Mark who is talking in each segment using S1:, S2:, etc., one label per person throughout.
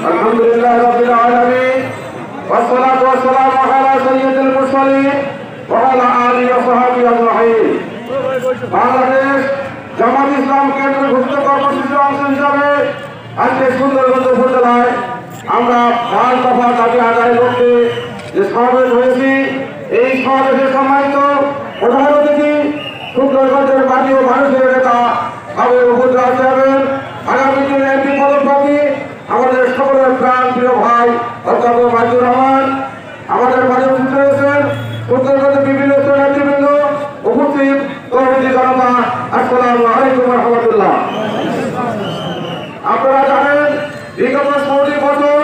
S1: আলহামদুলিল্লাহ রাব্বিল আলামিন ওয়াসসালাতু ওয়াসসালামু আলা সাইয়্যিদিল মুরসালিন ওয়া আলা আলিহি ওয়া সাহবিহি আজমাইন। বাংলাদেশ জামাত ইসলাম কেন্দ্রভুক্ত কর্মসূচির অংশ হিসাবে আজকে সুন্দরগঞ্জ উপজেলায় আমরা 5 দফা দাবি আদায়ের লক্ষ্যে যে সমাবেশ হয়েছি, এই সমাবেশে সম্মানিত প্রধান অতিথি সুন্দরগঞ্জের মাটি ও মানুষের নেতা সাবেক উপজেলা চেয়ারম্যান, আগামী দিনে এমপি পদপ্রার্থী আমাদের সকলের প্রাণ প্রিয় ভাই অধ্যাপক মাজিদুর রহমান, আমাদের মাঝে উপস্থিত রয়েছেন সুন্দরগঞ্জের বিভিন্ন নেতৃবৃন্দ, উপস্থিত তৌহিদি জনতা, আসসালামু আলাইকুম ওয়া রাহমাতুল্লাহ। আপনারা জানেন বিগত 16 বছর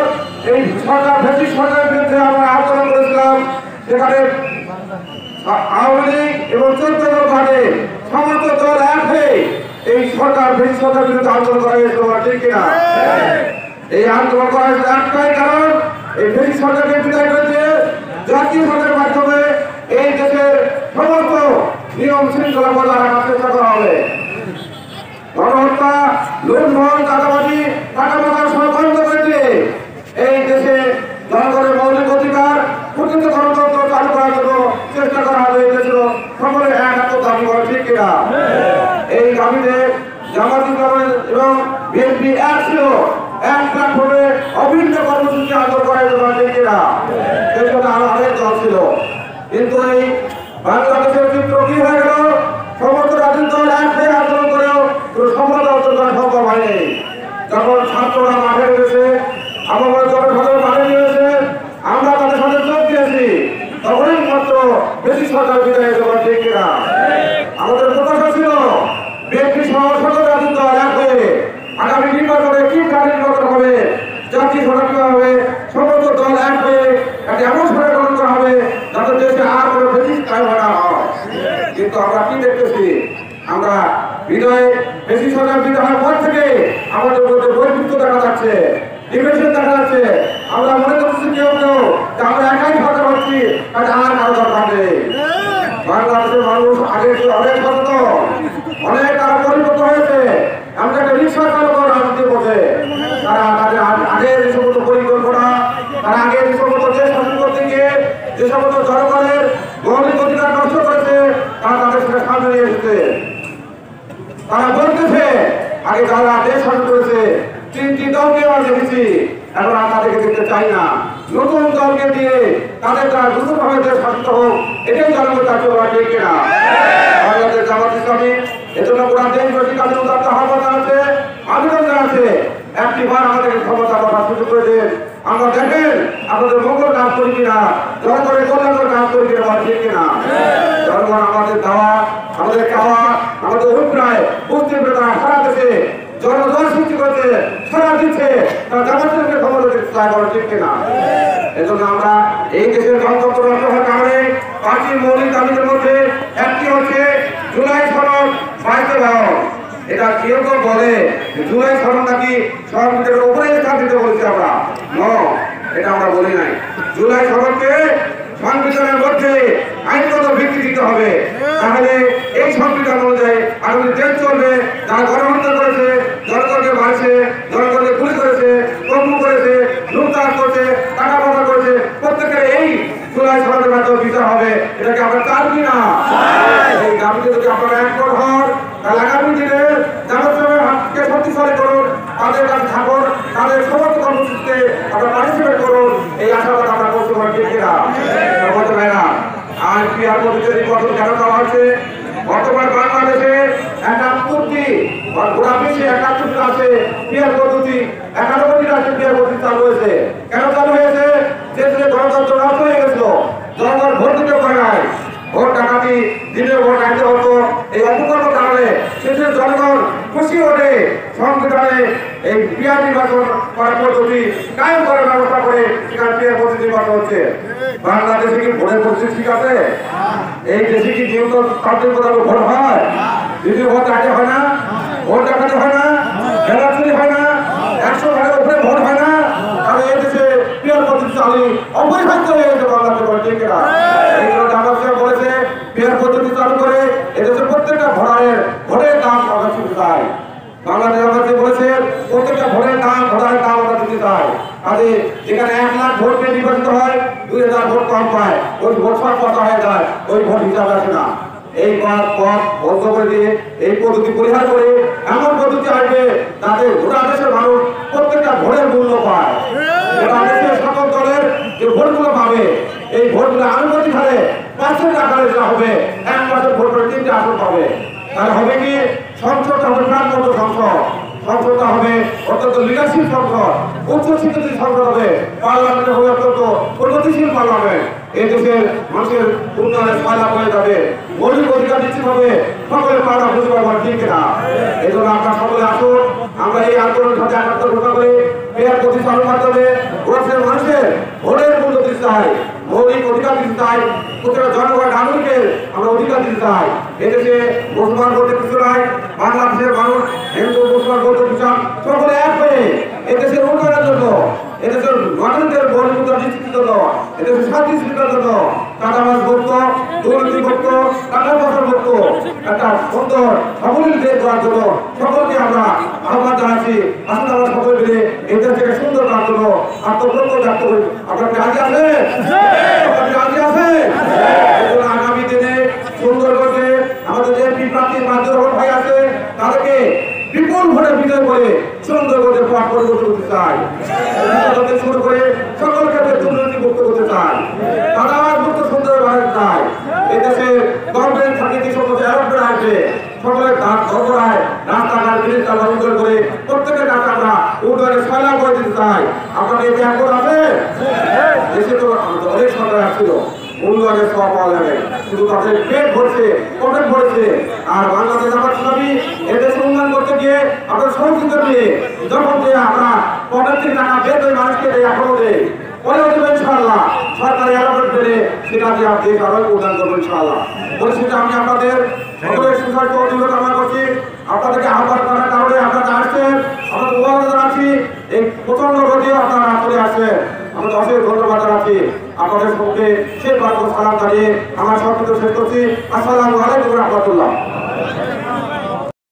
S1: এই সরকার ব্রিটিশ সরকারের বিরুদ্ধে আমরা আন্দোলন করেছিলাম, সেখানে আওয়ামী লীগ এবং 14 দল বাদে সমস্ত দল এক হয়ে এই সরকার ব্রিটিশ সরকারের বিরুদ্ধে আন্দোলন করা হয়েছিল, ঠিক কিনা? এই আন্দোলন করা হয়েছে একটাই কারণ, এই ব্রিটিশ সরকারকে বিদায় করেছে জাতীয় সরকারের মাধ্যমে এই দেশের সমস্ত নিয়ম শৃঙ্খলা বজায় রাখার চেষ্টা করা হবে। গণহত্যা, লুণ্ঠন, চাঁদাবাজি, টাকা পয়সা সব বন্ধ করে দিয়ে এই দেশে জনগণের মৌলিক অধিকার প্রকৃত গণতন্ত্র চালু করার জন্য চেষ্টা করা হবে। এই দেশের সকলের এক দাবি করে, ঠিক কিনা? এই দাবিতে জামাত ইসলাম এবং বিএনপি এক ছিল, এক প্ল্যাটফর্মে অভিন্ন কর্মসূচি আন্দোলন করার জন্য, ঠিক কিনা? সেই জন্য আরো অনেক দল ছিল, কিন্তু এই বাংলাদেশের চিত্র কি হয়ে গেল? সমস্ত রাজনৈতিক দল এক হয়ে আন্দোলন করেও কোনো সফলতা অর্জন করা সম্ভব হয়নি। যখন ছাত্ররা মাঠে নেমেছে, আমার জনসাধারণ মাঠে নেমেছে, আমরা তাদের সাথে যোগ দিয়েছি, তখনই মাত্র ব্রিটিশ সরকার বিদায় হয়েছে, ঠিক কিনা? আমাদের প্রত্যাশা ছিল বিএনপি সহ সকল রাজনৈতিক দল এক হয়ে আগামী নির্বাচনে কি নির্বাচন হবে, জাতীয় সরকার কি হবে, সমস্ত দল এক হয়ে একটা এমন সরকার গঠন করা হবে যাতে দেশে আর কোনো ব্রিটিশ কায়েম না হয়। কিন্তু আমরা কি দেখতেছি? আমরা বিদায় ব্রিটিশ সরকার বিদায় হওয়ার পর থেকে আমাদের মধ্যে বৈচিত্র্য দেখা যাচ্ছে, ডিভিশন দেখা যাচ্ছে। আমরা মনে করছি কেউ কেউ যে আমরা একাই সরকার হচ্ছি, কাজে আর কারো দরকার নেই। বাংলাদেশের মানুষ আগে অনেক সচেতন, অনেক তারা পরিবর্তন হয়েছে। আমরা একটা রিক্সা চালক রাজনীতি করছে, তারা তাদের আগের যে সমস্ত পরিকল্পনা, তারা আগের যে সমস্ত দেশ শাসন করতে গিয়ে যে সমস্ত জনগণের মৌলিক অধিকার নষ্ট করেছে, তারা তাদের সাথে সামনে নিয়ে এসেছে। তারা বলতেছে আগে যারা দেশ শাসন করেছে 3টি দলকে আমরা দেখেছি, এখন আর তাদেরকে দেখতে চাই না। নতুন দলকে দিয়ে তাদের দ্বারা নতুনভাবে দেশ শাসিত হোক, এটাই জনগণ চাচ্ছে, ঠিক কিনা? বাংলাদেশ জামাত ইসলামী এজন্য পুরা দেশবাসী কাছে উদাত্ত আহ্বান জানাচ্ছে, আবেদন জানাচ্ছে, একটি বার আমাদেরকে ক্ষমতা পাওয়ার সুযোগ করে দেন। আমরা দেখেন আপনাদের মঙ্গল কাজ করি কিনা, জনগণের কল্যাণকর কাজ করি কিনা, ঠিক কিনা? জনগণ আমাদের দেওয়া, আমাদের খাওয়া, আমাদের অভিপ্রায় বুঝতে পেরে তারা সারা দেশে জনগণ সৃষ্টি করছে, সারা দিচ্ছে, তারা জামাতকে ক্ষমতা দিতে চায়, ঠিক কিনা? এজন্য আমরা এই দেশের গণতন্ত্র নষ্ট হওয়ার কারণে 5টি মৌলিক দাবিদের মধ্যে একটি হচ্ছে জুলাই সনদ বাস্তবায়ন। এটা কেউ কেউ বলে জুলাই সনদ নাকি সংবিধানের উপরে স্থান দিতে বলছি আমরা, এটা আমরা বলি নাই। জুলাই সনদকে সংবিধানের মধ্যে আইনগত ভিত্তি দিতে হবে, তাহলে এই সংবিধান অনুযায়ী আগামী দেশ চলবে। যারা গণহত্যা করেছে, জনগণকে মারছে, জনগণকে গুলি করেছে, কর্ম করেছে, লুটপাট করছে, টাকা পয়সা করেছে, প্রত্যেকের এই জুলাই সনদের মাধ্যমে বিচার হবে। এটাকে আমরা চাইছি না। এই দাবিতে যদি আপনারা একমত হন, তাহলে আগামী দিনে জামাতের হাতকে শক্তিশালী করুন, তাদের কাছে থাকুন, তাদের সমস্ত কর্মসূচিতে আপনারা পার্টিসিপেট করুন, এই আশাবাদ আমরা করতে পারি, ঠিক কিনা? আর ক্রিয়ার পদ্ধতি নির্বাচন কেন দেওয়া হচ্ছে? বর্তমান বাংলাদেশে 71টি গোটা বিশ্বে 71টি আছে ক্রিয়ার পদ্ধতি, 91টি রাষ্ট্রে ক্রিয়ার পদ্ধতি চালু হয়েছে। কেন চালু হয়েছে? দেশে গণতন্ত্র নষ্ট হয়ে গেছিল, জনগণ ভোট দিতে পারে নাই, ভোট ডাকাতি, দিনের ভোট আনতে হতো। এই অপকর্মের কারণে শেষে জনগণ খুশি ওঠে সংবিধানে এই ক্রিয়া নির্বাচন করার পদ্ধতি কায়েম করার ব্যবস্থা করে সেখানে ক্রিয়ার পদ্ধতি নির্বাচন হচ্ছে। বাংলাদেশে কি ভোটের পদ্ধতি ঠিক আছে? এই দেশে কি যেহেতু তাদের ভোট হয়? দ্বিতীয় ভোট আগে হয় না, ভোট ডাকাতি হয় না, ভেলা চুরি হয় না, 100 ভাগের উপরে ভোট হয় না, তাহলে এই দেশে ক্রিয়ার পদ্ধতি চালু অপরিহার্য হয়ে গেছে বাংলাদেশে, ঠিক না? এই জন্য জামাত বলেছে ক্রিয়ার পদ্ধতি চালু করে এদেশের প্রত্যেকটা ভোটের দাম আমরা দিতে চাই। বাংলাদেশ জামাত বলেছে প্রত্যেকটা ভোটের দাম আমরা দিতে চাই। কাজে যেখানে 1 লাখ ভোট পেয়ে নির্বাচিত হয় 2000 ভোট কম পায়, ওই ভোট সব কথা হয়ে যায়, ওই ভোট হিসাবে আসে না। এই পথ বন্ধ করে দিয়ে এই পদ্ধতি পরিহার করে এমন পদ্ধতি আসবে যাতে গোটা দেশের মানুষ প্রত্যেকটা ভোটের মূল্য পায়। গোটা দেশের সকল দলের যে ভোটগুলো পাবে এই ভোটগুলো আনুপাতিক হারে 5% আকারে যেটা হবে, 1 মাসের ভোট করে 3টে আসন পাবে। তাহলে হবে কি সংসদটা হবে প্রাণবন্ত সংসদ, সংসদটা হবে অত্যন্ত লিডারশিপ সংসদ, উচ্চ শিক্ষিত সংসদ হবে, পার্লামেন্ট হবে অত্যন্ত প্রগতিশীল পার্লামেন্ট। এই দেশের মানুষের উন্নয়নের সহায়তা হয়ে যাবে, মৌলিক অধিকার নিশ্চিত হবে, সকলের পাওয়া বুঝতে পারবো ঠিক না। এই জন্য আপনার সকলে আসুন, আমরা এই আন্দোলনের সাথে একাত্ম ঘোষণা করে মেয়র প্রতিষ্ঠানের মাধ্যমে দেশের মানুষের ভোটের মূল্য দিতে চাই, মৌলিক অধিকার দিতে চাই, প্রত্যেকটা জনগণ নাগরিকের আমরা অধিকার দিতে চাই। এদেশে মুসলমান বলতে কিছু নাই, বাংলাদেশের মানুষ হিন্দু মুসলমান বলতে কিছু সকলে এক হয়ে এদেশের উন্নয়নের জন্য, এদেশের নাগরিকদের মৌলিক নিশ্চিতের জন্য, এদেশের শান্তি শৃঙ্খলার জন্য, চাঁদাবাজ মুক্ত, দুর্নীতি মুক্ত, টাকা পয়সা মুক্ত একটা সুন্দর সাবলীল দেশ করার জন্য সকলকে আমরা আহ্বান জানাচ্ছি। আসলে আমরা সকল মিলে এই দেশকে সুন্দর করার জন্য আত্মপ্রত্যয় ব্যক্ত করি। আপনার কি রাজি আছে? রাজি আছে? আগামী দিনে সুন্দর করতে আমাদের এমপি প্রার্থী ভাই আছে, তাদেরকে বিপুল ভোটে বিজয় করে সুন্দর করে পথ পরিবর্তন করতে চাই, শুরু করে সকল ক্ষেত্রে দুর্নীতি মুক্ত করতে চাই, চাঁদাবাজ মুক্ত সুন্দর ভারত চাই। এই দেশে গভর্নমেন্ট চাকরি সম্পর্কে অ্যারোপ্লেন আসবে, সকলের ধর্মরায় রাস্তাঘাট ব্রিজ উদ্ধার করে প্রত্যেকের কাছে আমরা উন্নয়নের সহায়তা করে দিতে চাই। আপনাদের এতে একমত আছে? দেশে তো অনেক সরকার আসছিল, উন্নয়নের সব পাওয়া যাবে, শুধু তাদের পেট ভরছে, পকেট ভরছে। আর বাংলাদেশ আমার সবই এদেশে উন্নয়ন করতে গিয়ে আপনার সহযোগিত নিয়ে যখন যে আমরা পকেট থেকে টাকা বের করে মানুষকে দেয়, এখনো দেয়, পরেও দেবে ইনশাআল্লাহ। সরকারি অ্যালটমেন্ট পেলে সেটা দিয়ে আপনি আরো উন্নয়ন করবেন ইনশাআল্লাহ। পরিস্থিতি আমি আপনাদের সকলের সুস্বাস্থ্য অধিকার কামনা করছি। আপনাদেরকে আহ্বান করার কারণে আপনারা আসছেন, আমরা ধন্যবাদ জানাচ্ছি। এই প্রচন্ড রোদে আপনারা চলে আসছেন, আমরা অশেষ ধন্যবাদ জানাচ্ছি। আপনাদের সঙ্গে সে বাক্য সালাম জানিয়ে আমার সবকিছু শেষ করছি। আসসালামু আলাইকুম রহমতুল্লাহ।